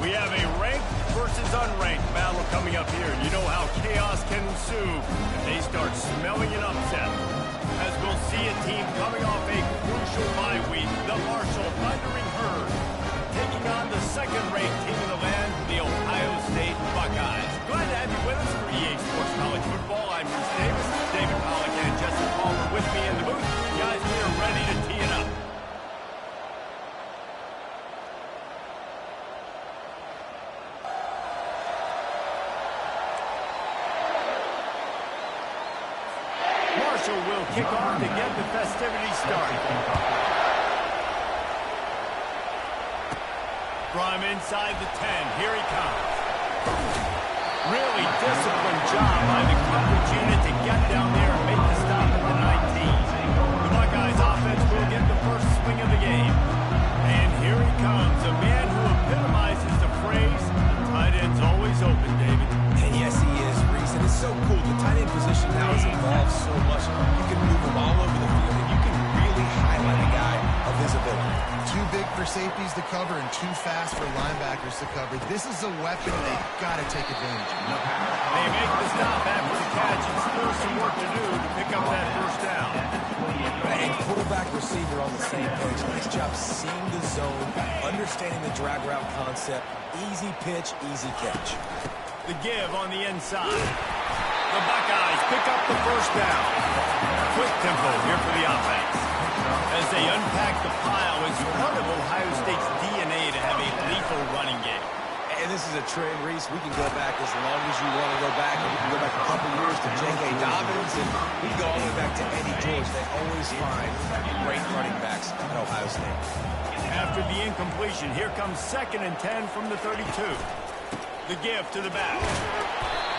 We have a ranked versus unranked battle coming up here. You know how chaos can ensue if they start smelling an upset. As we'll see a team coming off a crucial bye week, the Marshall Thundering Herd, taking on the second-rate team in the land, the Ohio State Buckeyes. Glad to have you with us for EA Sports College Football. I'm Bruce Davis, David Pollack and Jesse Palmer with me in the booth. Guys, we are ready to tee it up. Marshall will kick off to get the festivities started. From inside the 10, here he comes. Really disciplined job by the coverage unit to get down there and make the stop at the 19. The Buckeyes offense will get the first swing of the game. And here he comes, a man who epitomizes the phrase, the tight end's always open, David. And yes, he is, Reese. And it's so cool. The tight end position now has evolved so much. You can move him all over the field, and you can really highlight a guy of his ability. Too big for safeties to cover and too fast for linebackers to cover. This is a weapon they've got to take advantage of. They make the stop after the catch and still some work to do to pick up that first down. And quarterback receiver on the same page. Nice job seeing the zone, understanding the drag route concept. Easy pitch, easy catch. The give on the inside. The Buckeyes pick up the first down. Quick tempo here for the offense. As they unpack the pile, it's part of Ohio State's DNA to have a lethal running game. And this is a trend, Reese. We can go back as long as you want to go back. And we can go back a couple years to J.K. Dobbins, and we can go all the way back to Eddie George. They always find great running backs at Ohio State. After the incompletion, here comes 2nd and 10 from the 32. The give to the back.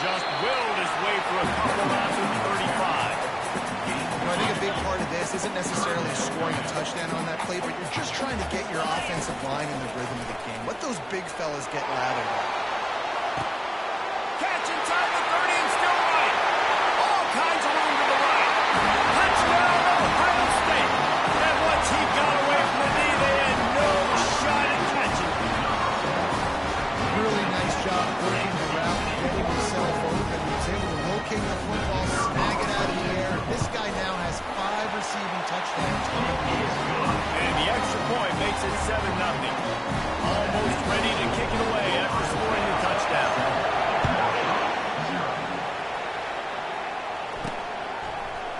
Just willed his way for a couple out to the 35. I think a big part of this isn't necessarily scoring a touchdown on that play, but you're just trying to get your offensive line in the rhythm of the game. Let those big fellas get lathered up. Catch inside the 30 and still right. All kinds of room to the right. Touchdown, Ohio State. And once he got away from the knee, they had no shot at catching. Really nice job working the route, getting himself open. He was able to locate the football, snag it out of the air. This guy now has 5 receiving touchdowns on the year. And the extra point makes it 7-0. Almost ready to kick it away after scoring the touchdown.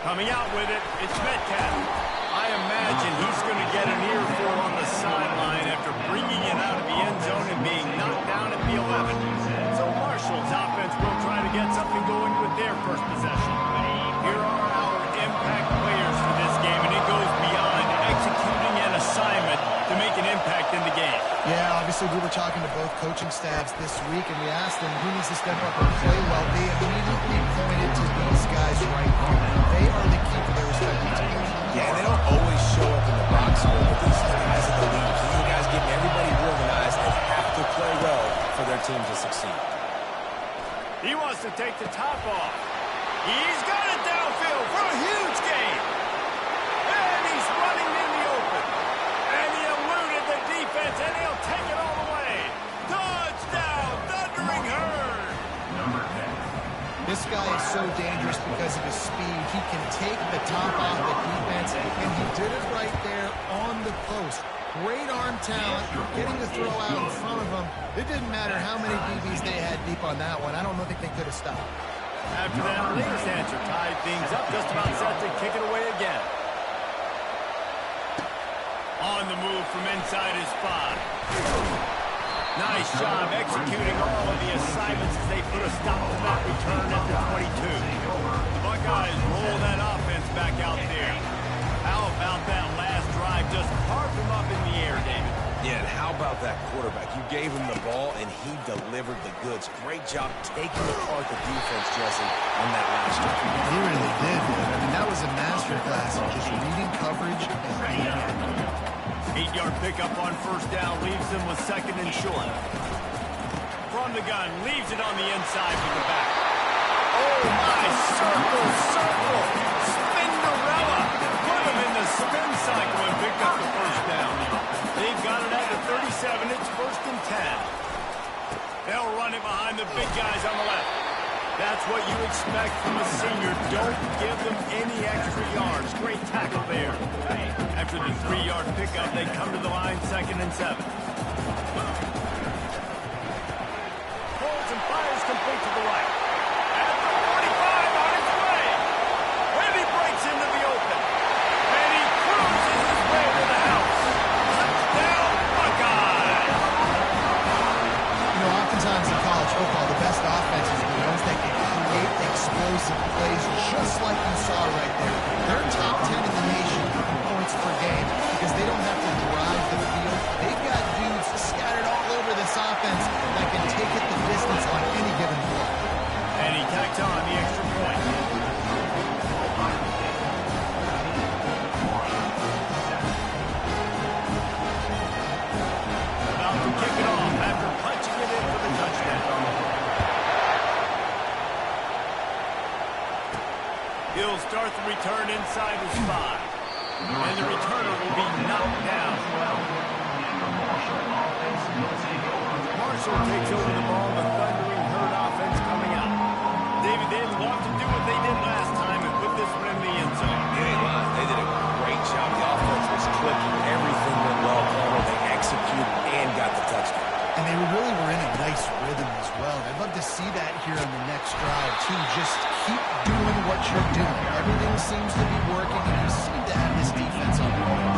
Coming out with it, it's Metcalf. I imagine he's going to get an earful on the sideline after bringing it out of the end zone and being knocked down at the 11. So Marshall's offense will try to get something going with their first possession. Here are our impact players for this game, and it goes beyond executing an assignment to make an impact in the game. Yeah, obviously we were talking to both coaching staffs this week, and we asked them who needs to step up and play well. They immediately pointed to these guys right here. They are the key to their respective teams. Yeah, they don't always show up in the box score, but these guys are the leaders. These are the guys getting everybody organized and have to play well for their team to succeed. He wants to take the top off. He's got it downfield for a huge gain. And he's running in the open. And he eluded the defense, and he'll take it all the way. Touchdown, Thundering Herd. This guy is so dangerous because of his speed. He can take the top off the defense, and he did it right there on the post. Great arm talent, getting the throw out in front of him. It didn't matter how many DBs they had deep on that one. I don't think they could have stopped. After that latest answer tied things up, just about set to kick it away again. On the move from inside his 5. Nice job executing all of the assignments as they put a stop to that return at the 22. The Buckeyes roll that offense back out there. How about that last drive? Just carved him up in the air, David. Yeah, and how about that quarterback? You gave him the ball, and he delivered the goods. Great job taking apart the defense, Jesse, on that last drive. He really did, man. I mean, that was a masterclass of just reading coverage and reading it. 8-yard pickup on first down leaves them with 2nd and short. From the gun, leaves it on the inside with the back. Oh, my, circle, Spinderella. Put him in the spin cycle and picked up the first down. They've got it at the 37. It's 1st and 10. big guys on the left. That's what you expect from a senior. Don't give them any extra yards. Great tackle there. After the 3-yard pickup, they come to the line 2nd and 7. Pulls and fires complete to the right. At the 45 on its way. And he breaks into the open. And he cruises his way to the house. Touchdown, Buckeyes! You know, oftentimes in college football, the best offenses are the ones that can create explosive plays, just like you saw right there. They're top 10 in the nation in points per game because they don't have to drive the field. They've got dudes scattered all over this offense that can take it the distance on any given play. And he tacked on the extra point. About to kick it off after punching it in for the touchdown. He'll start the return inside his 5. And the returner will be knocked down. Marshall takes over the ball, the thundering herd offense coming out. David, they had a lot to do what they did last time and put this one in the end zone. They did a great job. The offense was clicking. Everything went well. They executed and got the touchdown. And they really were in a nice rhythm as well. I'd love to see that here on the next drive, too. Just keep doing what you're doing. Everything seems to be working, and you seem to have this defense on the roll.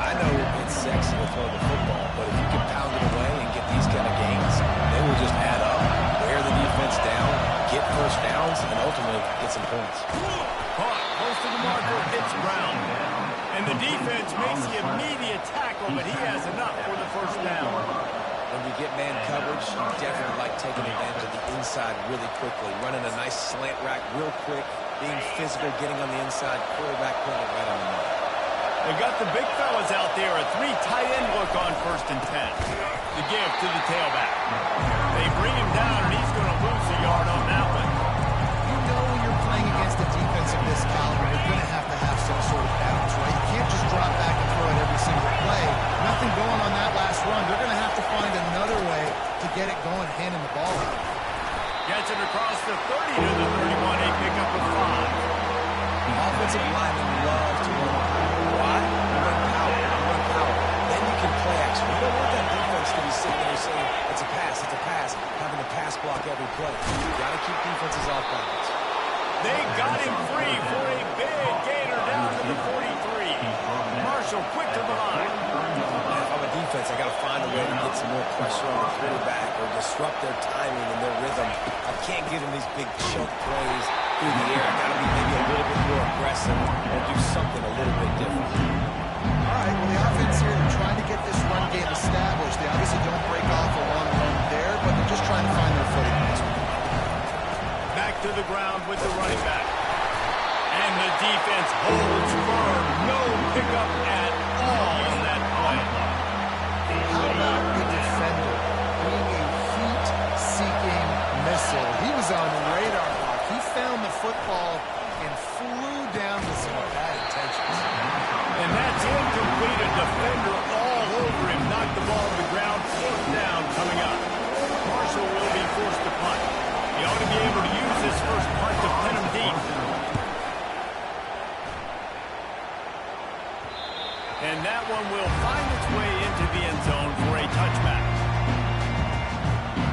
I know it's sexy to throw the football, but if you can pound it away and get these kind of gains, they will just add up. Wear the defense down, get first downs, and ultimately get some points. Caught close to the marker, hits Brown. And the defense makes the immediate tackle, but he has enough for the first down. When you get man coverage, you definitely like taking advantage of the inside really quickly, running a nice slant rack real quick, being physical, getting on the inside, quarterback putting it right on the mark. They got the big fellas out there, a 3 tight end look on 1st and 10. The give to the tailback. They bring him down, and he's going to lose a yard on that one. You know when you're playing against a defense of this caliber, you're going to have some sort of balance, right? You can't just drop back and throw it every single play. Nothing going on that last run. They're going to have to find another way to get it going, handing the ball out. Gets it across the 30 to the 31, a pickup of 5. Offensive linemen love to run power. Why? Run power. Run power. Then you can play action. You don't want that defense to be sitting there saying, it's a pass, having to pass block every play. You got to keep defenses off balance. They got him free for a big gainer down to the 43. Marshall quick to the line. If I'm a defense, I got to find a way to get some more pressure on the quarterback or disrupt their timing and their rhythm. I can't give them these big choke plays through the air. I got to be maybe a little bit more aggressive or do something a little bit different. All right, well, the offense here, they're trying to get this run game established. They obviously don't break off a long run there, but they're just trying to find their footing in this one. Back to the ground with the running back. And the defense holds firm. No pickup at all on that play. How about the defender being a heat-seeking missile? He was on radar lock. He found the football and flew down with some bad intentions. And that's incomplete. A defender all over him. Knocked the ball to the ground. 4th down coming up. Marshall will be forced to punt. He ought to be able to use this first punt to pin him deep. And that one will find its way into the end zone for a touchback.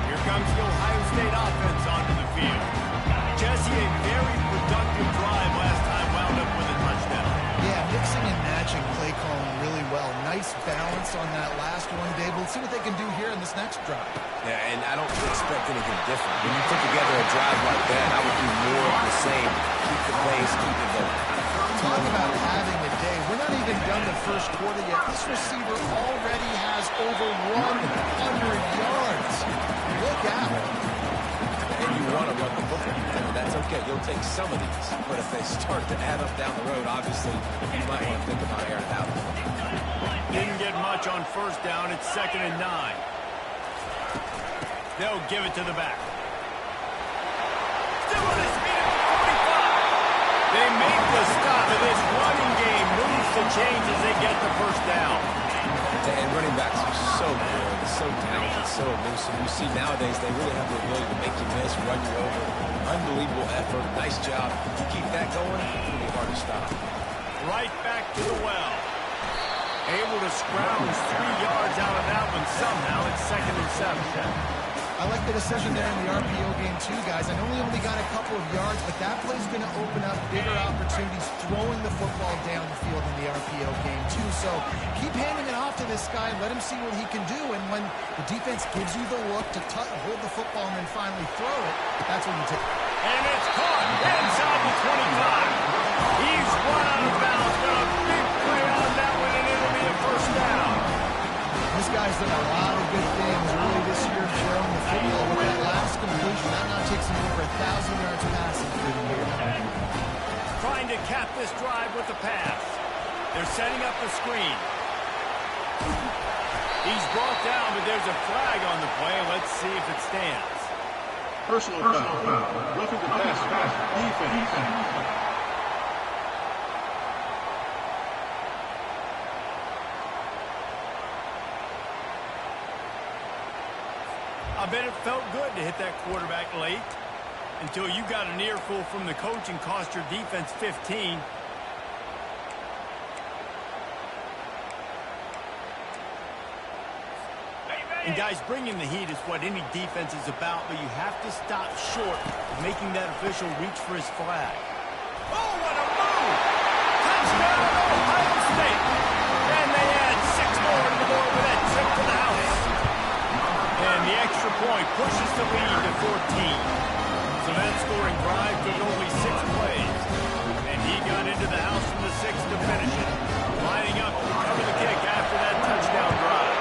Here comes the Ohio State offense onto the field. Jesse, a very productive drive last time, wound up with a touchdown. Yeah, mixing and matching play calling really well. Nice balance on that last one, Dave. We'll see what they can do here in this next drive. Yeah, and I don't expect anything different. When you put together a drive like that, I would do more of the same. Keep the pace, keep it going. Talk about having a day. We're not even done the first quarter yet. This receiver already has over 100 yards. Look out. And you want to run the football. And that's okay. You'll take some of these. But if they start to add up down the road, obviously, you might want to think about airing it out. Didn't get much on 1st down. It's 2nd and 9. They'll give it to the back. Still on his feet at the 45. They make the stop of this running game. Moves the change as they get the 1st down. And running backs are so good, so talented, so elite. Bruce. And you see nowadays they really have the ability to make you miss, run you over. Unbelievable effort. Nice job. You keep that going, it's really hard to stop. Right back to the well. Able to scrounge 3 yards out of that one somehow. It's 2nd and 7. I like the decision there in the RPO game too, guys. I know we only got a couple of yards, but that play's going to open up bigger opportunities throwing the football down the field in the RPO game too. So keep handing it off to this guy and let him see what he can do. And when the defense gives you the look to hold the football and then finally throw it, that's when you take it. And it's caught inside the 25. He's run out of bounds, but a big play on that one, and it'll be a first down. This guy's done a lot of good things early this year throwing the football. With that last completion, that now takes him over 1,000 yards passing through the year. Trying to cap this drive with the pass. They're setting up the screen. He's brought down, but there's a flag on the play. Let's see if it stands. Personal foul. Roughing the passer. Defense. I bet it felt good to hit that quarterback late until you got an earful from the coach and cost your defense 15. And guys, bringing the heat is what any defense is about, but you have to stop short of making that official reach for his flag. Oh, what a move! Touchdown, Ohio State! And they add 6 more to the board with that trip to the house. And the extra point pushes the lead to 14. So that scoring drive took only 6 plays. And he got into the house from the 6th to finish it, lining up to recover the kick after that touchdown drive.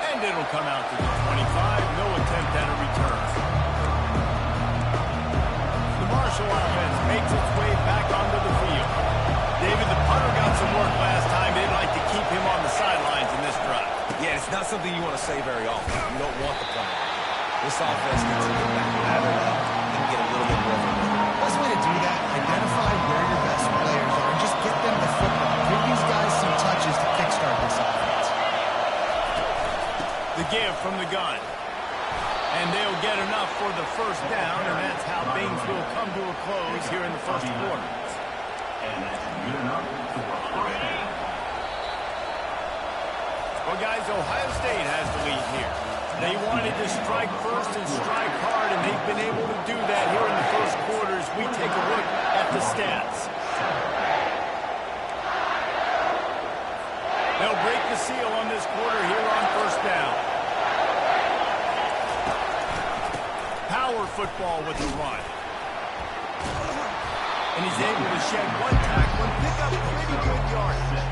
And it'll come out to the 25. No attempt at a return. The Marshall offense makes its way back onto the field. David, the punter got some work last time. They'd like to keep him on the sidelines in this drive. Yeah, it's not something you want to say very often. You don't want the play. This offense needs to get back lathered up and get a little bit more of a rhythm. Best way to do that, identify where your best players are and just get them the football. Give these guys some touches to kickstart this offense. The give from the gun. And they'll get enough for the first down, and that's how things will come to a close here in the first quarter. Well, guys, Ohio State has the lead here. They wanted to strike first and strike hard, and they've been able to do that here in the first quarter as we take a look at the stats. They'll break the seal on this quarter here on first down. Power football with the run. And he's able to shed 1 tackle and pick up pretty good yardage.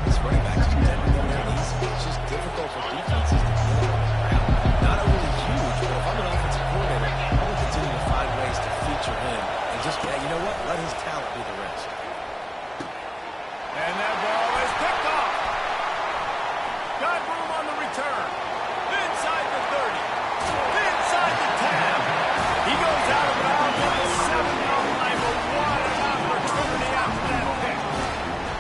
This running back is tend to go down easy. It's just difficult for defenses to get him on the ground. Not overly huge, but if I'm an offensive coordinator, I will continue to find ways to feature him and just, yeah, you know what? Let his talent do the rest. And that ball is picked off. Got room on the return. Inside the 30. Inside the 10. He goes out of bounds on the 7-yard line, but what an opportunity after that pick.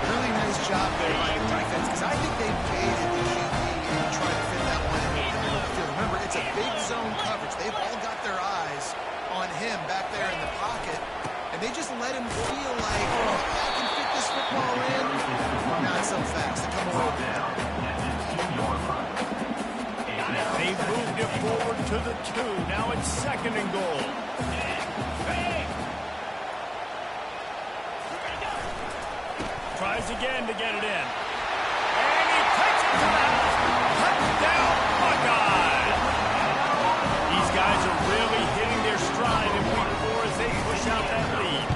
Really nice job there by the defense, because I think they baited the QB and tried to fit that one in the middle of the field. Remember, it's a big zone coverage. They've all got their eyes on him back there in the pocket, and they just let him feel like, oh, I can fit this football in. Not so fast. They come away with it. They moved it forward to the 2. Now it's 2nd and goal. Tries again to get it in. And he takes it to the house. Touchdown, Buckeyes! These guys are really hitting their stride in week 4 as they push out that lead.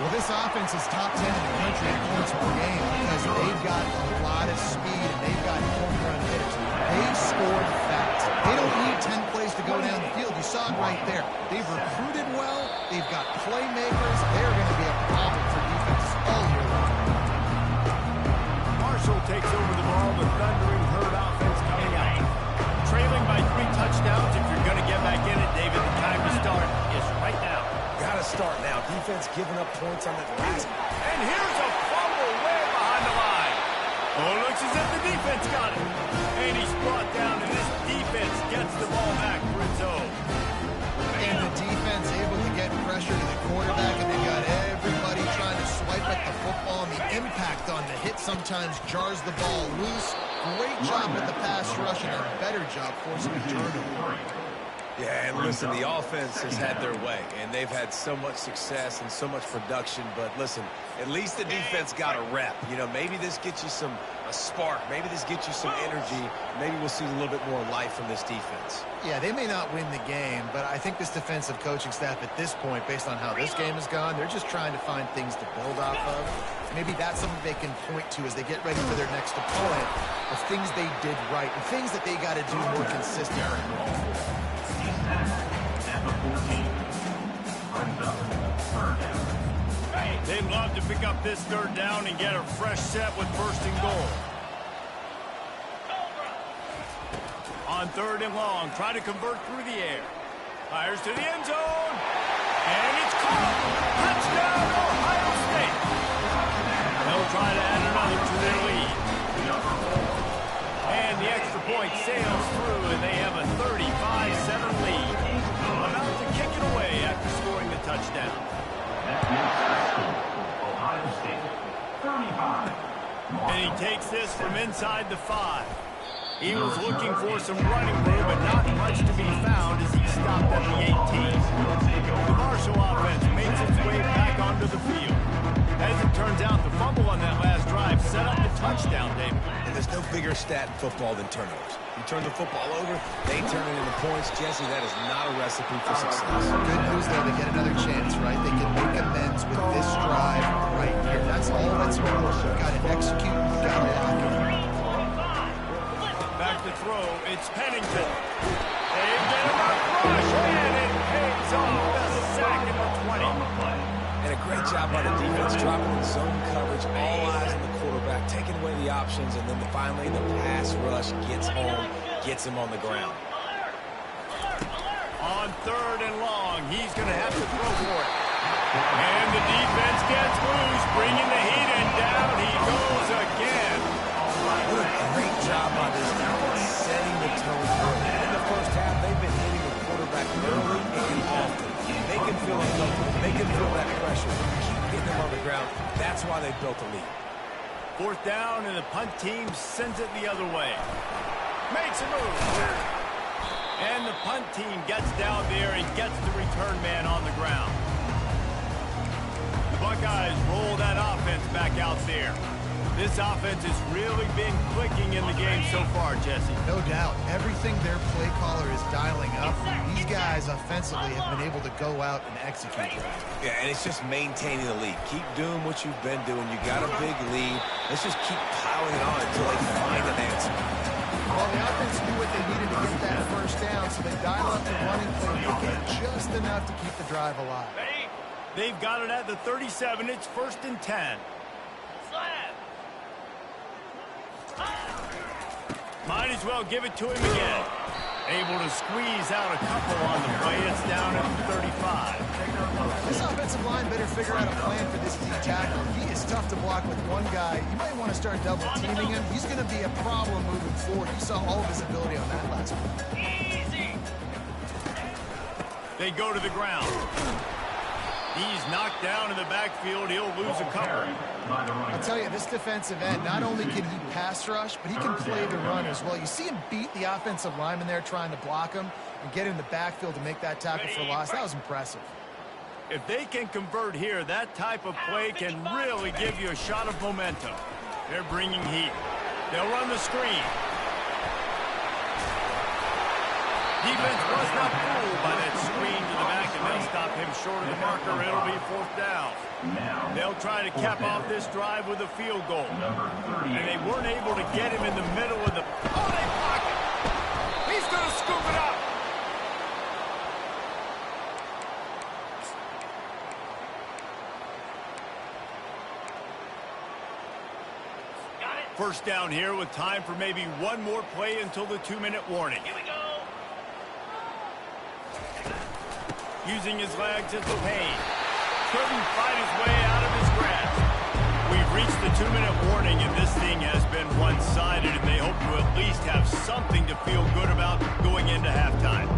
Well, this offense is top 10 in the country in points per game because they've got a lot of speed and they've got home run hitters. They scored fast. They don't need 10 plays to go down the field. You saw it right there. They've recruited well. They've got playmakers. They're going to be a problem for defenses all year long. Marshall takes over the ball. The Thundering Herd offense coming out. Trailing by 3 touchdowns. If you're going to get back in it, David, the time to start is right now. Got to start now. Defense giving up points on that last. And here's a fumble way behind the line. Oh, look Bounces it, the defense got it. And he's brought down, and this defense gets the ball back for its own. And the defense able to get pressure to the quarterback, and they've got everybody trying to swipe at the football, and the impact on the hit sometimes jars the ball loose. Great job with the pass rush, and a better job forcing a turnover. Yeah, and listen, the offense has had their way, and they've had so much success and so much production. But listen, at least the defense got a rep. You know, maybe this gets you a spark. Maybe this gets you some energy. Maybe we'll see a little bit more life from this defense. Yeah, they may not win the game, but I think this defensive coaching staff at this point, based on how this game has gone, they're just trying to find things to build off of. Maybe that's something they can point to as they get ready for their next opponent, of things they did right and things that they got to do more consistently. They'd love to pick up this third down and get a fresh set with first and goal. On third and long, try to convert through the air. Fires to the end zone. And it's caught. Touchdown, Ohio State. They'll try to add another to their lead. And the extra point sails through, and they have a 35-7 lead. About to kick it away after scoring the touchdown. Ohio State, 35. And he takes this from inside the 5. He was looking for some running room, but not much to be found as he stopped at the 18. The Marshall offense makes its way back onto the field. As it turns out, the fumble on that last drive set up the touchdown, David. And there's no bigger stat in football than turnovers. You turn the football over, they turn it into points. Jesse, that is not a recipe for success. Good news, though, they get another chance, right? They can make amends with this drive right here. That's all that's important. You've got to execute, you've got to lock it. Back to throw, it's Pennington. They get him a rush, and it pays off. The sack in the 20. And a great job by the defense, dropping in zone coverage, all eyes on the quarterback, taking away the options, and then finally the pass rush gets home, gets him on the ground. On third and long, he's going to have to throw for it. And the defense gets loose, bringing the heat, and down he goes again. What a great job by this defense, setting the tone early. In the first half, they've been hitting the quarterback early and often. They can feel uncomfortable. They can feel that pressure. Keep getting them on the ground. That's why they built a lead. Fourth down, and the punt team sends it the other way. Makes a move. And the punt team gets down there and gets the return man on the ground. The Buckeyes roll that offense back out there. This offense has really been clicking in the game so far, Jesse. No doubt. Everything their play caller is dialing up, these guys offensively have been able to go out and execute. Yeah, and it's just maintaining the lead. Keep doing what you've been doing. You got a big lead. Let's just keep piling it on until they find an answer. Well, the offense knew what they needed to get that first down, so they dial up the running play to get just enough to keep the drive alive. They've got it at the 37. It's first and 10. Might as well give it to him again. Able to squeeze out a couple on the play. It's down at the 35. This offensive line better figure out a plan for this D tackle. He is tough to block with one guy. You might want to start double teaming him. He's going to be a problem moving forward. You saw all of his ability on that last one. Easy. They go to the ground. He's knocked down in the backfield. He'll lose a couple. I'll tell you, this defensive end, not only can he pass rush, but he can play the run as well. You see him beat the offensive lineman there trying to block him and get in the backfield to make that tackle for loss. That was impressive. If they can convert here, that type of play can really give you a shot of momentum. They're bringing heat. They'll run the screen. Defense was not fooled by that screen to the back, and they'll stop him short of the marker. It'll be fourth down. They'll try to cap off this drive with a field goal. And they weren't able to get him in the middle of the... Oh, they blocked it! He's going to scoop it up! First down here with time for maybe one more play until the 2-minute warning. Here we go. Using his legs as the pain. Couldn't fight his way out of his grasp. we've reached the 2-minute warning, and this thing has been one-sided, and they hope to at least have something to feel good about going into halftime.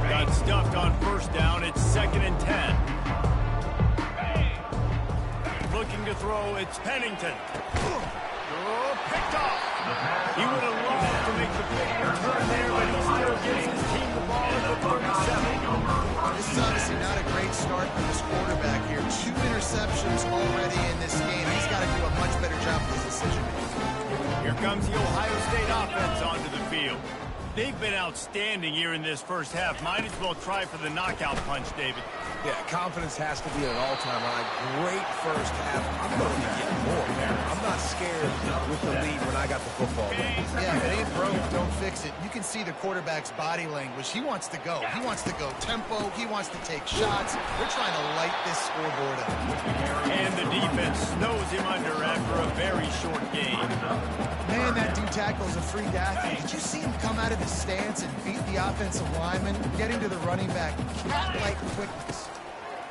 Got stuffed on first down. It's 2nd and 10. Looking to throw. It's Pennington. Oh, picked off. He would have loved to make the big return there, but he still gives his team the ball at the 37. This is obviously not a great start for this quarterback here. 2 interceptions already in this game. He's got to do a much better job with his decision-making. Here comes the Ohio State offense onto the field. They've been outstanding here in this first half. Might as well try for the knockout punch, David. Yeah, confidence has to be at an all-time high. Great first half. I'm going to get more, man. I'm not scared with the lead when I got the football. Yeah, if it ain't broke, don't fix it. You can see the quarterback's body language. He wants to go. He wants to go tempo. He wants to take shots. They're trying to light this scoreboard up. And the defense snows him under after a very short game. Man, that D tackle is a freak athlete. Did you see him come out of his stance and beat the offensive lineman, getting to the running back? Cat-like quickness.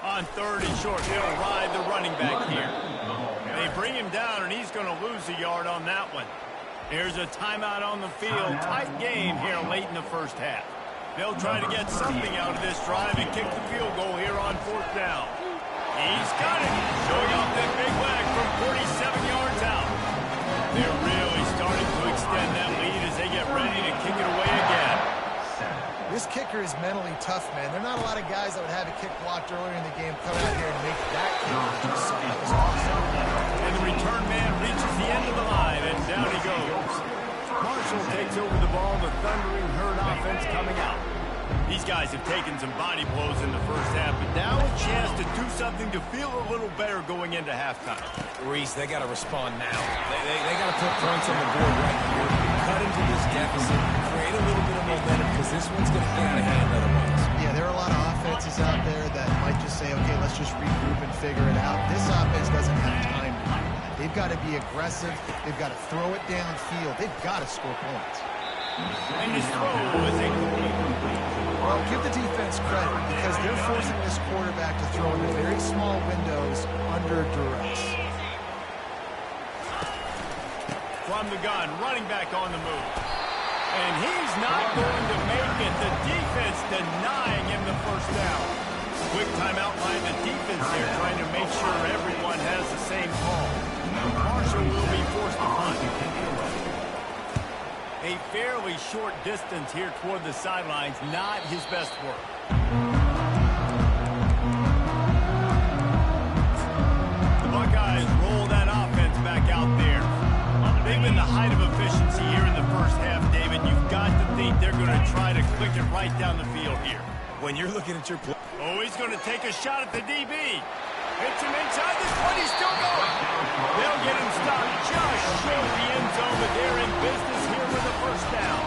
On 3rd and short, they'll ride the running back here. They bring him down, and he's going to lose a yard on that one. There's a timeout on the field. Tight game here late in the first half. They'll try to get something out of this drive and kick the field goal here on 4th down. He's got it. Showing off that big leg from 47 yards out. They're really starting to extend that lead as they get ready to kick it away again. This kicker is mentally tough, man. There are not a lot of guys that would have a kick blocked earlier in the game come out here and make that kick. So that was awesome. And the return man reaches the end of the line, and down he goes. Marshall takes over the ball. The Thundering Herd offense coming out. These guys have taken some body blows in the first half, but now a chance to do something to feel a little better going into halftime. Reese, they got to respond now. They got to put points on the board right here. Cut into this deficit. Create a little bit of momentum because this one's going to get out of hand otherwise. Yeah, there are a lot of offenses out there that might just say, okay, let's just regroup and figure it out. This offense doesn't have time to do that. They've got to be aggressive. They've got to throw it downfield. They've got to score points. And his throw is incomplete. Well, give the defense credit because they're forcing this quarterback to throw into very small windows under duress. From the gun, running back on the move. And he's not going to make it. The defense denying him the first down. Quick timeout by the defense here, trying to make sure everyone has the same call. Marshall will be forced to punt. A fairly short distance here toward the sidelines, not his best work. The Buckeyes roll that offense back out there. They've been the height of efficiency here in the first half, David. You've got to think they're going to try to click it right down the field here. When you're looking at your play. Oh, he's going to take a shot at the DB. Hits him inside the 20, still going. They'll get him stopped just short the end zone, but they're in business here with a first down.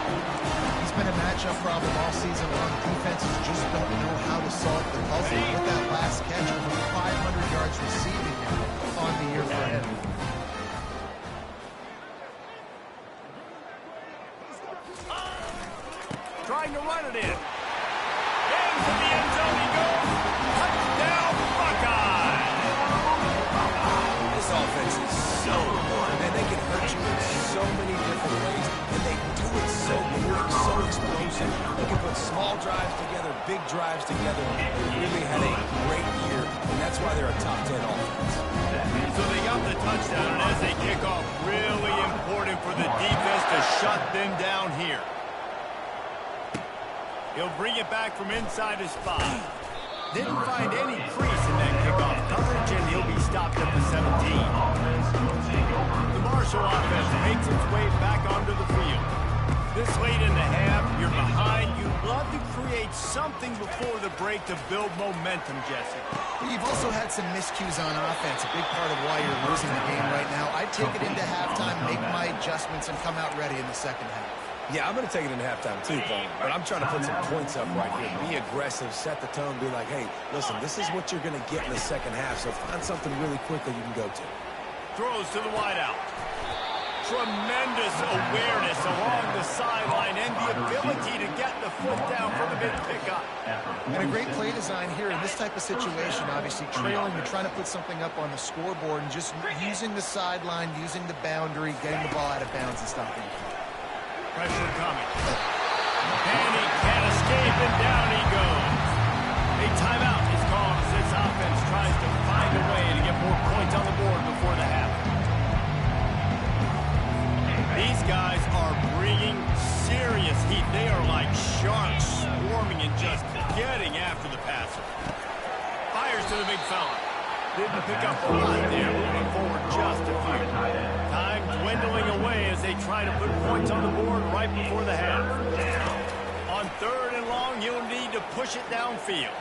He's been a matchup problem all season long. Defenses just don't know how to solve the puzzle. With that last catch, over 500 yards receiving now on the year for him. Trying to run it in. Into the end zone he goes. Touchdown, Buckeye. This offense is so good, man. They can hurt you in so many different ways, and they do it so quick, so explosive. They can put small drives together, big drives together. They really had a great year, and that's why they're a top 10 offense. So they got the touchdown, and as they kick off, really important for the defense to shut them down here. He'll bring it back from inside his 5. Didn't find any crease in that kickoff coverage, and he'll be stopped at the 17. The Marshall offense makes its way back onto the field. This late in the half, you're behind. You'd love to create something before the break to build momentum, Jesse. You've also had some miscues on offense, a big part of why you're losing the game right now. I'd take it into halftime, make my adjustments, and come out ready in the second half. Yeah, I'm going to take it into halftime too, Paul. But I'm trying to put some points up right here. Be aggressive, set the tone, be like, hey, listen, this is what you're going to get in the second half, so find something really quick that you can go to. Throws to the wideout. Tremendous awareness along the sideline and the ability to get the foot down for the big pickup. And a great play design here in this type of situation, obviously trailing, you're trying to put something up on the scoreboard and just using the sideline, using the boundary, getting the ball out of bounds and stopping. Pressure coming. And he can't escape, and down he goes. A timeout is called as this offense tries to find a way to get more points on the board before the half. These guys are bringing serious heat. They are like sharks swarming and just getting after the passer. Fires to the big fella. Didn't pick up a lot there, moving forward just a few. Time dwindling away as they try to put points on the board right before the half. On 3rd and long, you'll need to push it downfield.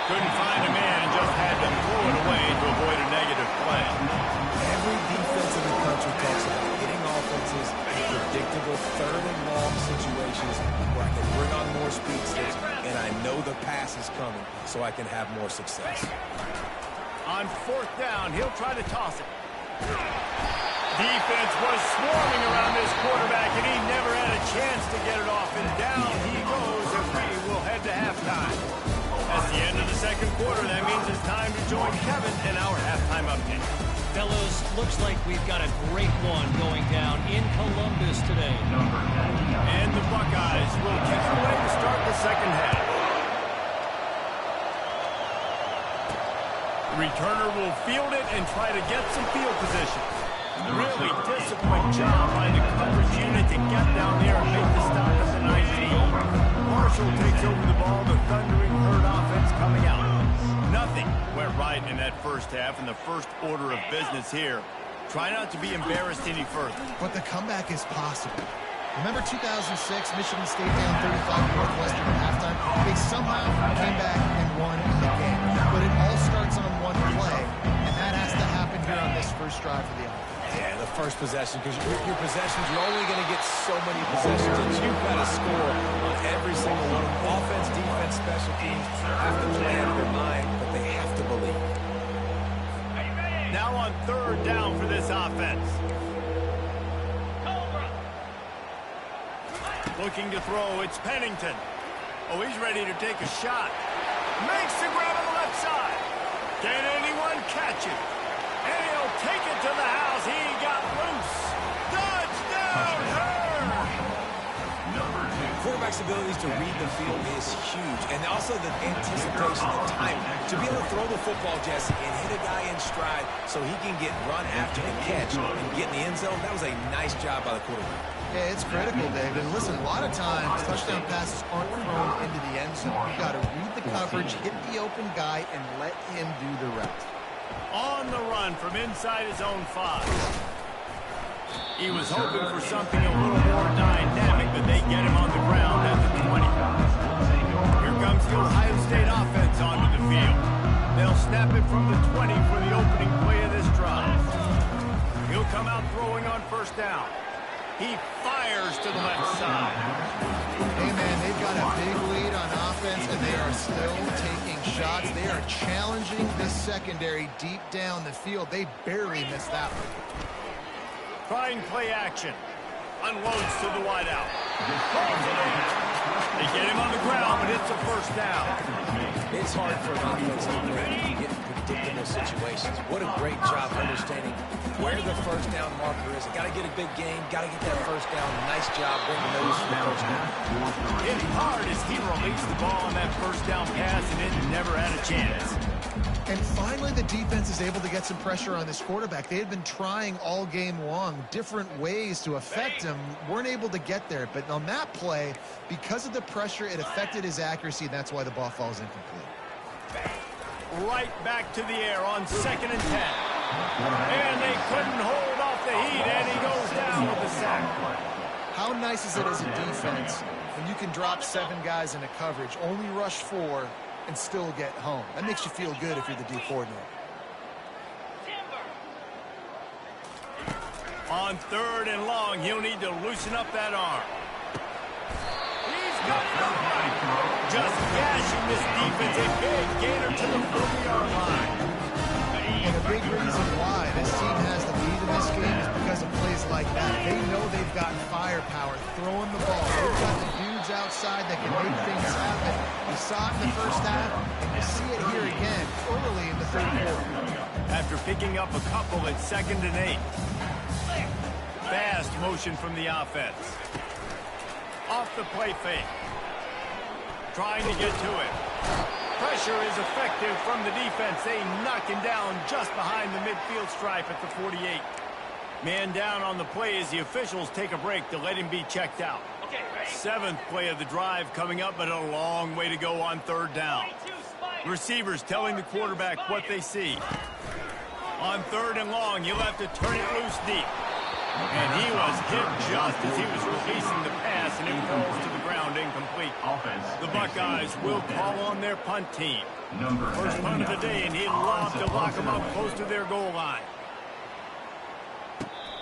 Couldn't find a man and just had to throw it away to avoid a negative play. Every defense in the country talks about getting offenses in predictable 3rd and long situations where I can bring on more speedsters and I know the pass is coming so I can have more success. On 4th down, he'll try to toss it. Defense was swarming around this quarterback, and he never had a chance to get it off. And down he goes, and we will head to halftime. That's the end of the 2nd quarter. That means it's time to join Kevin in our halftime update. Fellas, looks like we've got a great one going down in Columbus today. And the Buckeyes will kick it away to start the 2nd half. The returner will field it and try to get some field position. Really disciplined job by the coverage unit to get down there and make the stop at the 19. Marshall takes over the ball, the Thundering Herd offense coming out. Nothing went right in that first half, and the first order of business here. Try not to be embarrassed any further. But the comeback is possible. Remember 2006, Michigan State down 35 Northwestern at halftime? They somehow came back and won the game. But it all starts on one play, and that has to happen here on this first drive for the offense. Yeah, the first possession, because your possessions, you're only going to get so many possessions, and you've got to score on every single one. Offense, defense, special teams have to play out of their mind, but they have to believe. Now on 3rd down for this offense. Looking to throw, it's Pennington. Oh, he's ready to take a shot. Makes the grab on the left side. Can anyone catch it? And he'll take it to the house. He got loose. Touchdown, Herd! Quarterback's abilities to read the field is huge, and also the anticipation, the timing. To be able to throw the football, Jesse, and hit a guy in stride so he can get run after the catch and get in the end zone, that was a nice job by the quarterback. Yeah, it's critical, David. And listen, a lot of times, touchdown passes aren't thrown into the end zone. You've got to read the coverage, hit the open guy, and let him do the rest. On the run from inside his own 5. He was hoping for something a little more dynamic, but they get him on the ground at the 20. Here comes the Ohio State offense onto the field. They'll snap it from the 20 for the opening play of this drive. He'll come out throwing on 1st down. He fires to the left side. Hey, man, they've got a big lead on offense, and they are still taking shots. They are challenging this secondary deep down the field. They barely missed that one. Trying play action. Unloads to the wideout. Pulls it in. They get him on the ground, but it's a 1st down. It's hard for an offense to get in predictable situations. What a great job understanding where the 1st down marker is. Got to get a big game. Got to get that 1st down. Nice job bringing those to the 1st down. Hit hard as he released the ball on that 1st down pass, and it never had a chance. And finally, the defense is able to get some pressure on this quarterback. They had been trying all game long different ways to affect him, weren't able to get there. But on that play, because of the pressure, it affected his accuracy, and that's why the ball falls incomplete. Right back to the air on 2nd and 10. And they couldn't hold off the heat, and he goes down with the sack. How nice is it as a defense when you can drop 7 guys into coverage, only rush 4, and still get home? That makes you feel good if you're the D coordinator. On 3rd and long, he'll need to loosen up that arm. He's got it up right. Just gashing this defense. A big gainer to the 40-yard line. And a big reason why this team has the lead in in this game is because of plays like that. They know they've got firepower throwing the ball. They've got the dudes outside that can make things happen. You saw it in the first half, and you see it here again early in the third quarter. After picking up a couple at 2nd and 8. Fast motion from the offense. Off the play fake. Trying to get to it. Pressure is effective from the defense. They knock him down just behind the midfield stripe at the 48. Man down on the play as the officials take a break to let him be checked out. 7th play of the drive coming up, but a long way to go on 3rd down. Receivers telling the quarterback what they see. On 3rd and long, you'll have to turn it loose deep. And he was hit just as he was releasing the pass, and it falls to the ground incomplete. The Buckeyes will call on their punt team. First punt of the day, and he'd love to lock them up close to their goal line.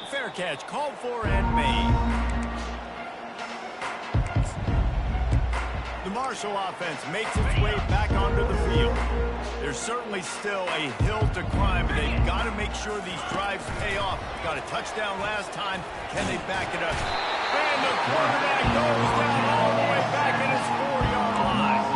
Fair catch, called for and made. The Marshall offense makes its way back onto the field. There's certainly still a hill to climb, but they've got to make sure these drives pay off. Got a touchdown last time. Can they back it up? And the quarterback goes down all the way back at his 4-yard line.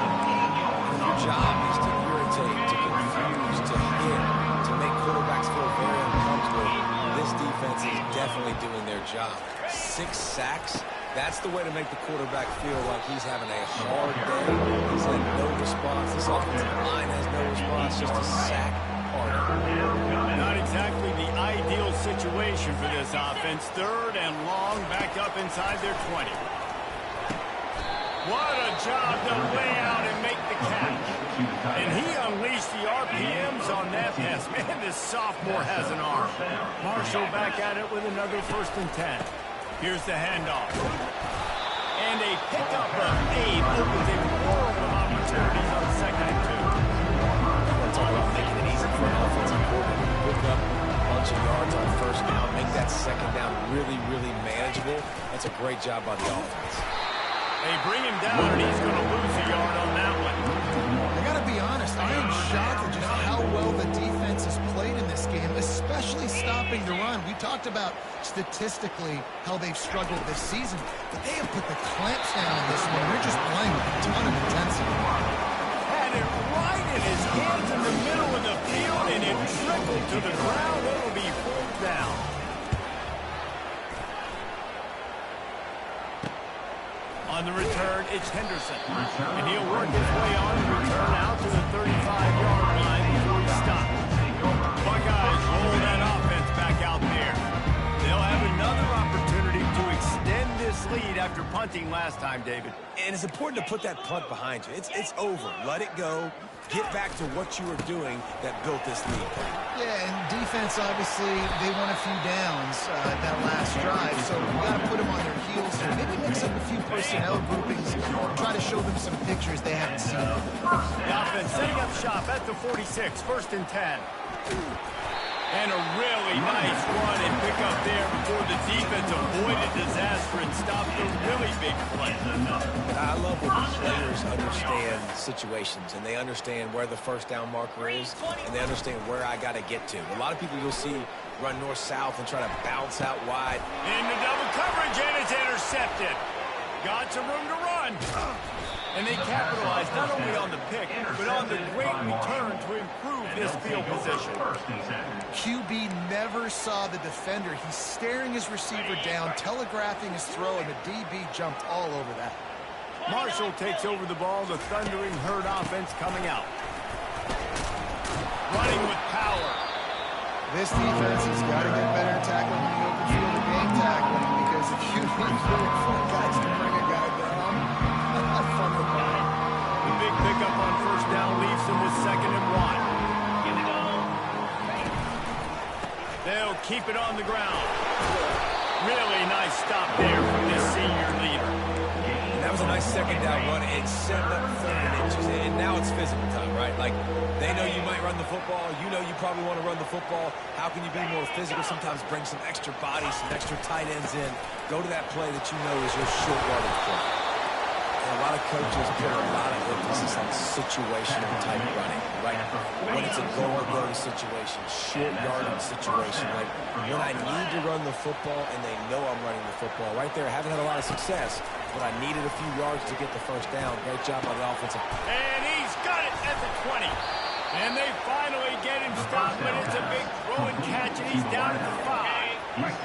Your job is to irritate, to confuse, to hit, to make quarterbacks feel very uncomfortable. This defense is definitely doing their job. 6 sacks. That's the way to make the quarterback feel like he's having a hard day. He's had no response. This offensive line has no response, just a sack harder. Not exactly the ideal situation for this offense. 3rd and long, back up inside their 20. What a job to lay out and make the catch. And he unleashed the RPMs on that pass. Man, this sophomore has an arm. Marshall back at it with another 1st and 10. Here's the handoff. And a pickup of 8 opens a world of opportunities on 2nd and 2. We're talking about making it easy for an offensive coordinator to pick up a bunch of yards on 1st down, make that 2nd down really, really manageable. That's a great job by the offense. They bring him down, and he's going to lose a yard on that one. I got to be honest, I am shocked at just how well the defense has played in this game, especially stopping the run. We talked about statistically how they've struggled this season, but they have put the clamps down on this one. They're just playing with a ton of intensity. Had it right in his hands in the middle of the field, and it trickled to the ground. It'll be pulled down. On the return, it's Henderson. And he'll work his way on and return out to the 35-yard line before he stops. Buckeyes roll that offense back out there. They'll have another opportunity to extend this lead after punting last time, David. And it's important to put that punt behind you. It's over. Let it go. Get back to what you were doing that built this lead. Yeah, and defense, obviously, they won a few downs that last drive, so we've got to put them on their heels here. Maybe mix up a few personnel groupings, try to show them some pictures they haven't seen. The offense setting up shop at the 46, 1st and 10. And a really nice run and pick up there before the defense avoided disaster and stopped a really big play. I love when players understand situations and they understand where the 1st down marker is and they understand where I got to get to. A lot of people you'll see run north-south and try to bounce out wide. Into double coverage, and it's intercepted. Got some room to run. And they capitalized not only on the pick, but on the great return to improve this field position. QB never saw the defender. He's staring his receiver down, telegraphing his throw, and the DB jumped all over that. Marshall takes over the ball, the thundering herd offense coming out. Running with power. This defense has got to get better at tackling in the open field of game tackling, because if you need 4 guys to bring a guy down, that's fun to find. The big pickup on 1st down leaves them with 2nd and 1. They'll keep it on the ground. Really nice stop there from this senior leader. And that was a nice 2nd down run. It set up 3rd and inches. And now it's physical time, right? Like, they know you might run the football. You know you probably want to run the football. How can you be more physical? Sometimes bring some extra bodies, some extra tight ends in. Go to that play that you know is your short yardage play. And a lot of coaches put a lot of emphasis on situational type running, right? When it's a go-or-go situation, short yardage situation, like when I need to run the football and they know I'm running the football. Right there, I haven't had a lot of success, but I needed a few yards to get the first down. Great job by the offensive. And he's got it at the 20. And they finally get him stopped, but it's a big throw and catch, and he's down at the 5.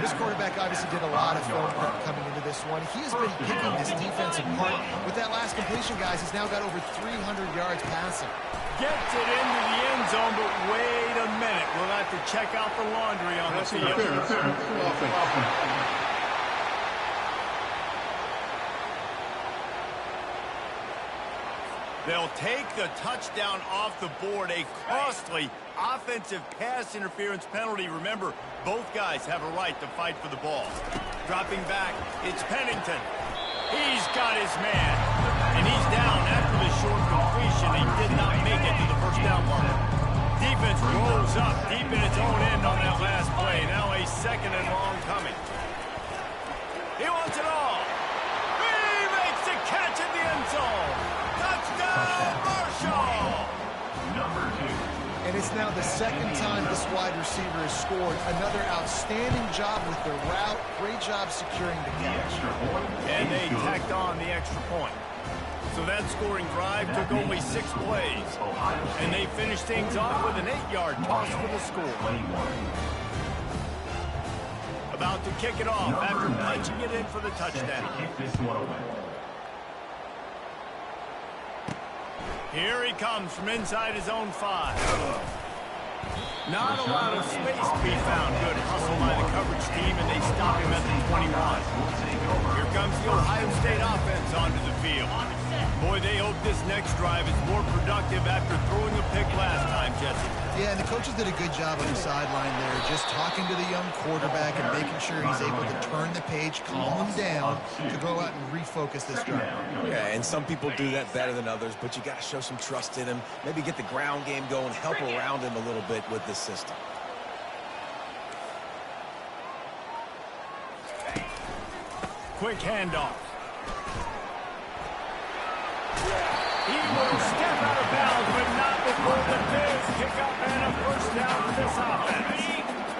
This quarterback obviously did a lot of film prep coming into this one. He has been picking this defense apart. With that last completion, guys, he's now got over 300 yards passing. Gets it into the end zone, but wait a minute. We'll have to check out the laundry on the field. They'll take the touchdown off the board, a costly offensive pass interference penalty. Remember, both guys have a right to fight for the ball. Dropping back, it's Pennington. He's got his man, and he's down after the short completion. He did not make it to the first down mark. Defense rolls up deep in its own end on that last play. Now a second and long coming. He wants it all. He makes the catch in the end zone. Touchdown, Marshall! Number 2. And it's now the second time this wide receiver has scored. Another outstanding job with the route. Great job securing the catch. And they tacked on the extra point. So that scoring drive took only 6 plays. And they finished things off with an 8-yard toss for the score. About to kick it off after punching it in for the touchdown. Here he comes from inside his own 5. Not a lot of space to be found. Good hustle by the coverage team, and they stop him at the 21. Here comes the Ohio State offense onto the field. Boy, they hope this next drive is more productive after throwing a pick last time, Jesse. Yeah, and the coaches did a good job on the sideline there, just talking to the young quarterback and making sure he's able to turn the page, calm him down, to go out and refocus this drive. Yeah, and some people do that better than others, but you got to show some trust in him. Maybe get the ground game going, help around him a little bit with this system. Quick handoff. He will step out of bounds, but not before the big kickoff and a first down for this offense.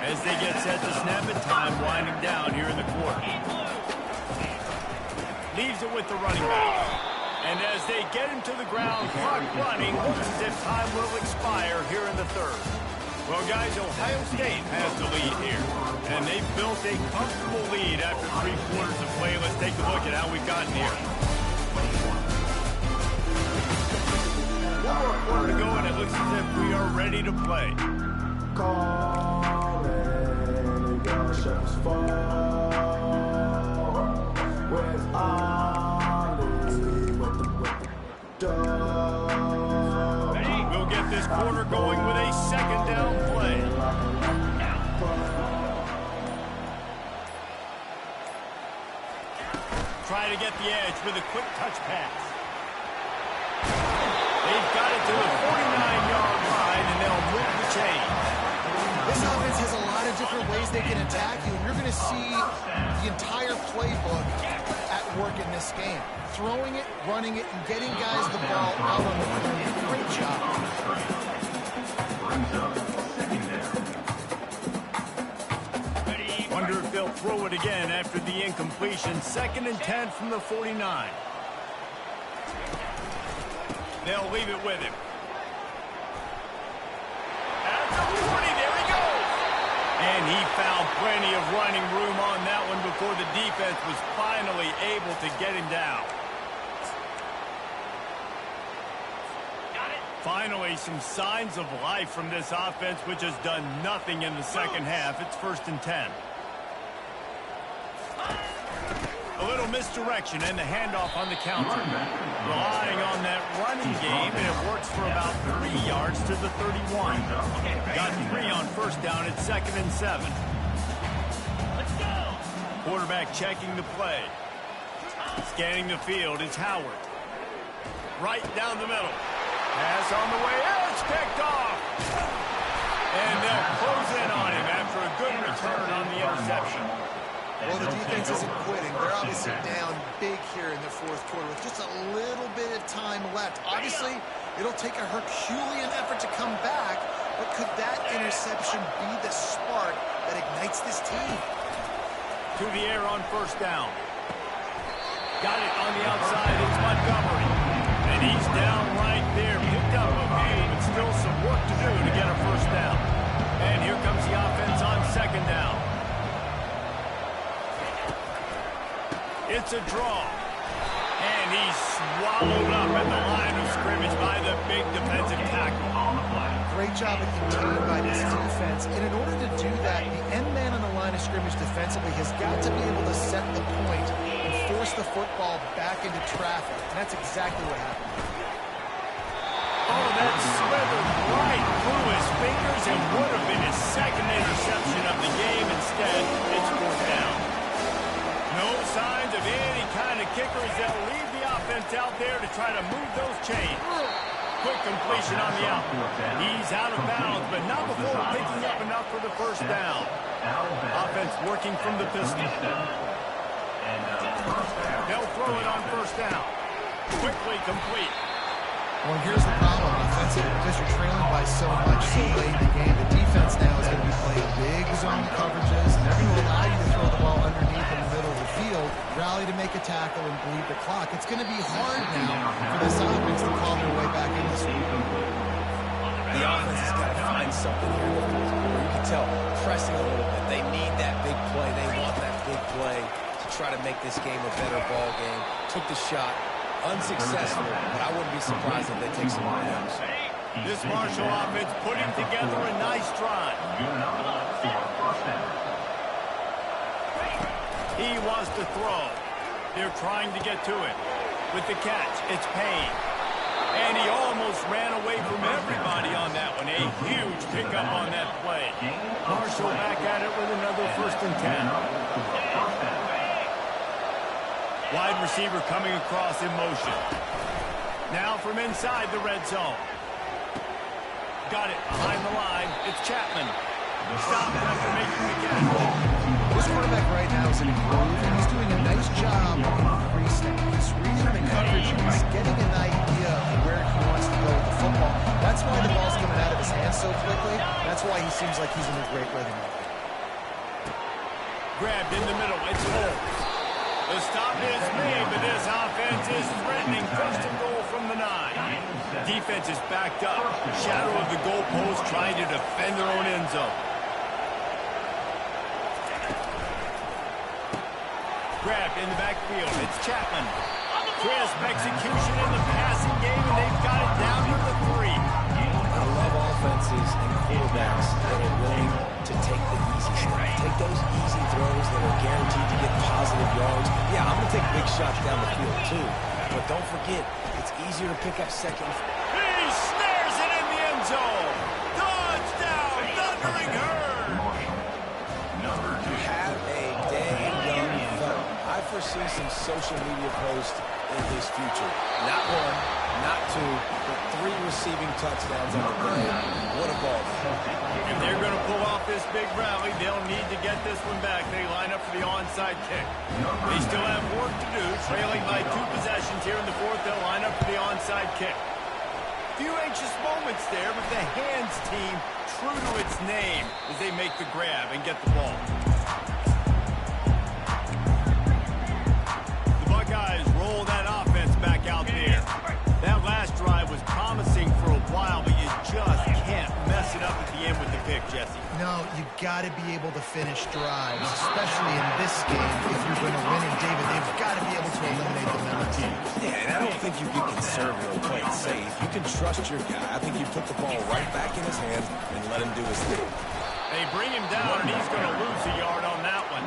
As they get set to snap it, time winding down here in the quarter. Leaves it with the running back. And as they get him to the ground, clock running, looks as if time will expire here in the third. Well, guys, Ohio State has the lead here. And they've built a comfortable lead after 3 quarters of play. Let's take a look at how we've gotten here. 1 more quarter to go, and it looks as if we are ready to play. We'll get this quarter going with a second down play. Try to get the edge with a quick touch pass. They've got it to the 49-yard line, and they'll move the chain. This offense has a lot of different ways they can attack you, and you're going to see the entire playbook at work in this game. Throwing it, running it, and getting guys the ball out on the field. Great job. Wonder if they'll throw it again after the incompletion. 2nd and 10 from the 49. They'll leave it with him. At the 40, there he goes. And he found plenty of running room on that one before the defense was finally able to get him down. Finally, some signs of life from this offense, which has done nothing in the second half. It's 1st and 10. A little misdirection and the handoff on the counter. Relying on that running game, and it works for about 3 yards to the 31. Got 3 on first down at 2nd and 7. Let's go. Quarterback checking the play. Scanning the field, it's Howard. Right down the middle. Pass on the way, it's picked off. And they'll close in on him after a good return on the interception. Well, the defense isn't quitting. They're obviously down big here in the 4th quarter with just a little bit of time left. Obviously, it'll take a Herculean effort to come back, but could that interception be the spark that ignites this team? To the air on first down. Got it on the outside. It's Montgomery. And he's down right there. Picked up a few, but still some work to do to get a first down. And here comes the offense on second down. It's a draw. And he's swallowed up at the line of scrimmage by the big defensive tackle. Great job of containing by this defense. And in order to do that, the end man on the line of scrimmage defensively has got to be able to set the point and force the football back into traffic. And that's exactly what happened. Oh, that slithered right through his fingers and would have been his second interception of the game. Instead, it's fourth down. No signs of any kind of kickers. They'll leave the offense out there to try to move those chains. Quick completion on the out. He's out of bounds, but not before picking up enough for the first down. Offense working from the pistol. They'll throw it on first down. Quickly complete. Well, here's the problem. Offensively, because you're trailing by so much so late in the game, the defense now is going to be playing big zone coverages, and they're going to allow you to throw the ball underneath in the middle of the field, rally to make a tackle, and bleed the clock. It's going to be hard now for this offense to claw their way back in this one. The offense has got to find something here in the fourth quarter. You can tell pressing a little bit. They need that big play. They want that big play to try to make this game a better ball game. Took the shot. Unsuccessful, but I wouldn't be surprised if they take some more downs. This Marshall offense putting together a nice drive. He wants to throw. They're trying to get to it. With the catch, it's Payne. And he almost ran away from everybody on that one. A huge pickup on that play. Marshall back at it with another 1st and 10. Wide receiver coming across in motion. Now from inside the red zone. Got it behind the line. It's Chapman. Stopped after making the catch. This quarterback right now is in a groove, and he's doing a nice job of increasing. He's reading the coverage. He's getting an idea of where he wants to go with the football. That's why the ball's coming out of his hands so quickly. That's why he seems like he's in a great rhythm. Grabbed in the middle. It's Holmes. The stop is made, but this offense is threatening. 1st and goal from the 9. Defense is backed up. Shadow of the goalpost trying to defend their own end zone. Grabbed in the backfield. It's Chapman. Crisp execution in the passing game, and they've got it down to the 3. I love offenses and quarterbacks that are willing to take the easy stuff. Take those easy throws that are guaranteed to get positive yards. Yeah, I'm going to take big shots down the field too. But don't forget, it's easier to pick up second. He snares it in the end zone. Touchdown, Thundering Herd. Have a dang young fella. I foresee some social media posts in his future. Not 1, not 2, but 3 receiving touchdowns on the day. What a ball. If they're going to pull off this big rally, they'll need to get this one back. They line up for the onside kick. They still have work to do. Trailing by 2 possessions here in the 4th, they'll line up for the onside kick. Few anxious moments there, but the hands team true to its name as they make the grab and get the ball. The Buckeyes roll that offense back out there. That last drive was promising for a while, but you just can't mess it up at the end with the pick, Jesse. No, you got to be able to finish drives, especially in this game. If you're going to win it, David, they've got to be able to eliminate the mental team. Yeah, and I don't think you get conservative or play it safe. You can trust your guy. I think you put the ball right back in his hands and let him do his thing. They bring him down, and he's going to lose a yard on that one.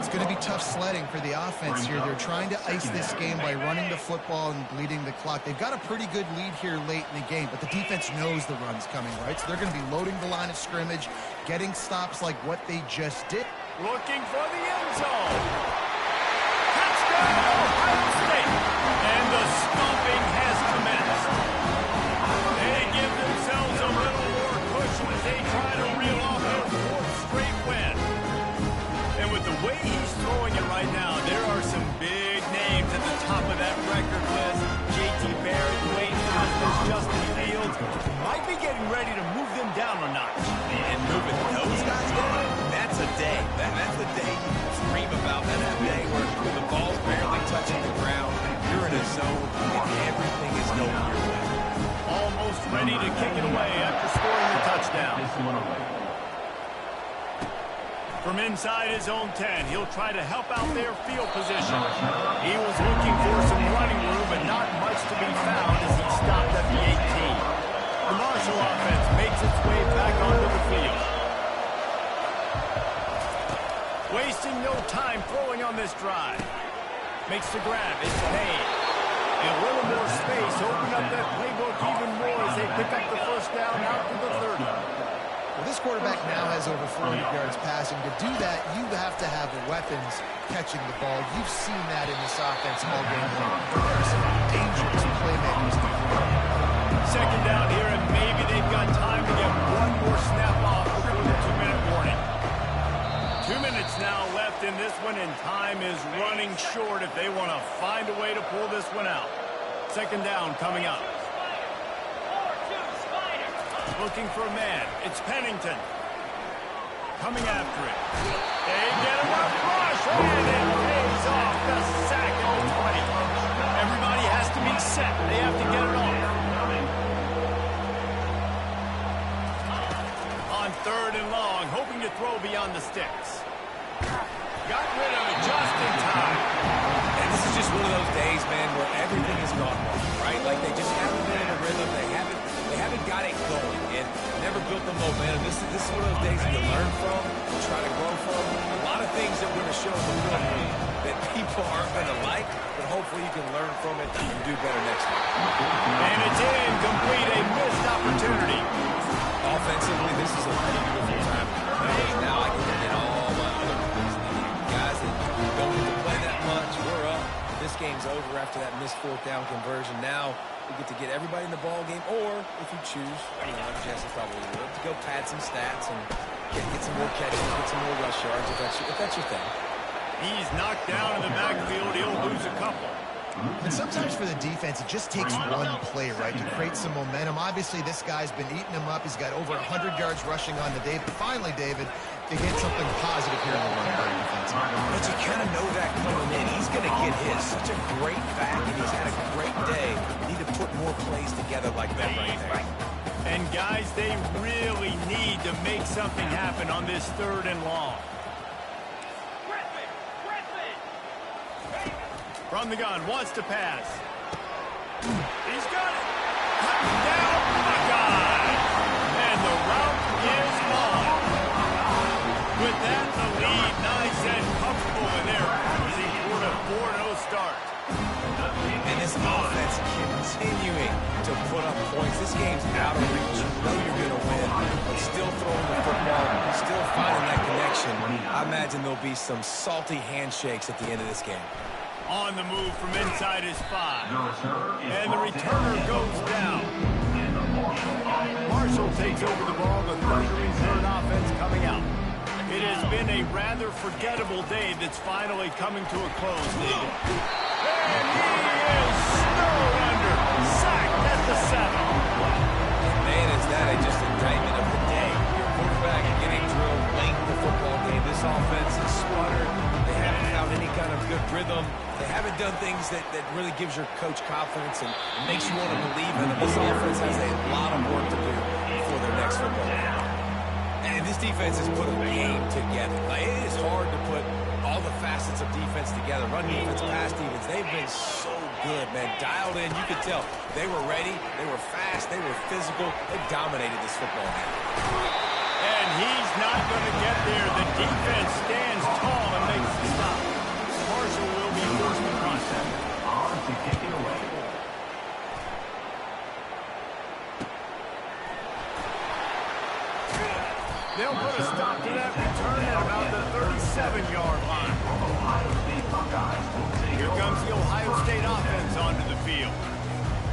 It's going to be tough sledding for the offense here. They're trying to ice this game by running the football and bleeding the clock. They've got a pretty good lead here late in the game, but the defense knows the run's coming, right? So they're going to be loading the line of scrimmage, getting stops like what they just did. Looking for the end zone. Touchdown, Ohio State. And the stomping has commenced. They give themselves a little more cushion as they try to reel off their 4th straight win. And with the way he's throwing it right now, there are some big names at the top of that record list. JT Justin Fields might be getting ready to move them down a notch. And moving those guys down, that's a day. That's the day you dream about. That's the day where the ball's barely touching the ground. You're in a zone, and everything is going your way. Almost ready to kick it away after scoring the touchdown. From inside his own 10, he'll try to help out their field position. He was looking for some running room, but not much to be found as he stopped at the 18. The Marshall offense makes its way back onto the field. Wasting no time throwing on this drive. Makes the grab. It's Payne. And a little more space. Open up that playbook even more as they pick up the first down out to the 30. Well, this quarterback now has over 400 yards passing. To do that, you have to have weapons catching the ball. You've seen that in this offense all game long. There are some dangerous playmakers. Second down here, and maybe they've got time to get one more snap off before the 2-minute warning. 2 minutes now left in this one, and time is running short if they want to find a way to pull this one out. Second down coming up. Looking for a man. It's Pennington. Coming after it. They get him up rush, and it pays off the sack at the 20. Everybody has to be set. They have to get it off. On third and long, hoping to throw beyond the sticks. Got rid of it just in time. And this is just one of those days, man, where everything has gone wrong, right? Like they just haven't been in a rhythm. They haven't got it going and never built the momentum. This is one of those days that you learn from, you try to grow from. A lot of things that we're going to show in the film that people aren't going to like, but hopefully you can learn from it and do better next time. And it's incomplete, a missed opportunity. Offensively, this is a beautiful time. Now I can get all my other guys that don't get to play that much. We're up. This game's over after that missed fourth down conversion. Now we get to get everybody in the ball game, or if you choose, Jesse probably would, to go pad some stats and get some more catches, get some more rush yards if that's your thing. He's knocked down in the backfield. He'll lose a couple. And sometimes for the defense, it just takes one play, right, to create some momentum. Obviously, this guy's been eating him up. He's got over 100 yards rushing on the day. But finally, David, they get something positive here in the run by the defense. But you kind of know that coming in. He's going to get his. Such a great back, and he's had a great day. Need to put more plays together like that right there. And, guys, they really need to make something happen on this third and long. From the gun, wants to pass. He's got it. Down Buckeye. And the route is on. With that, the lead nice and comfortable in there. Easy for a 4-0 start. And this offense continuing to put up points. This game's out of reach. You know you're going to win, but still throwing the football, still finding that connection. I imagine there'll be some salty handshakes at the end of this game. On the move from inside his 5. And the returner goes down. Marshall takes over the ball. The thundering third offense coming out. It has been a rather forgettable day that's finally coming to a close, David. And he is snowed under. Sacked at the 7. Man, is that just an indictment of the day. Your quarterback getting drilled late in the football game. This offense is sputtered. They haven't found any kind of good rhythm. They haven't done things that really gives your coach confidence and makes you want to believe in them. This offense has a lot of work to do for their next football game. And this defense has put a game together. Like, it is hard to put all the facets of defense together. Run defense, pass defense. They've been so good, man. Dialed in. You could tell they were ready. They were fast. They were physical. They dominated this football game. And he's not going to get there. The defense stands tall and makes the stop. Marshall will be forced to process. On to kick it away. They'll put a stop to that return at about the 37-yard line. Here comes the Ohio State offense onto the field.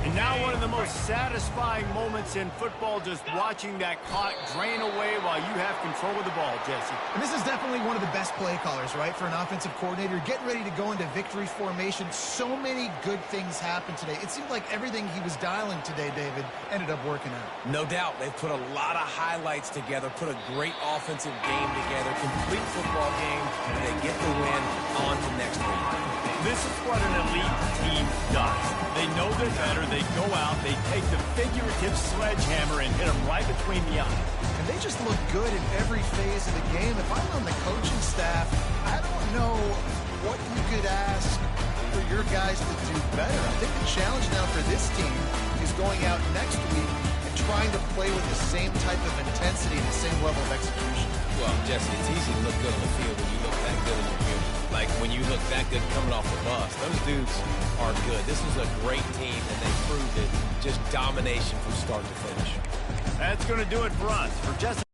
And Now one of the most satisfying moments in football, just watching that clock drain away while you have control of the ball, Jesse. And this is definitely one of the best play callers, right, for an offensive coordinator. Getting ready to go into victory formation. So many good things happened today. It seemed like everything he was dialing today, David, ended up working out. No doubt. They've put a lot of highlights together, put a great offensive game together, complete football game, and they get the win on to next week. This is what an elite team does. They know they're better. They go out. They take the figurative sledgehammer and hit them right between the eyes. And they just look good in every phase of the game. If I'm on the coaching staff, I don't know what you could ask for your guys to do better. I think the challenge now for this team is going out next week and trying to play with the same type of intensity and the same level of execution. Well, Jesse, it's easy to look good on the field when you look that good in your field. Like when you look that good coming off the bus. Those dudes are good. This is a great team, and they proved it. Just domination from start to finish. That's going to do it for us. For Jesse.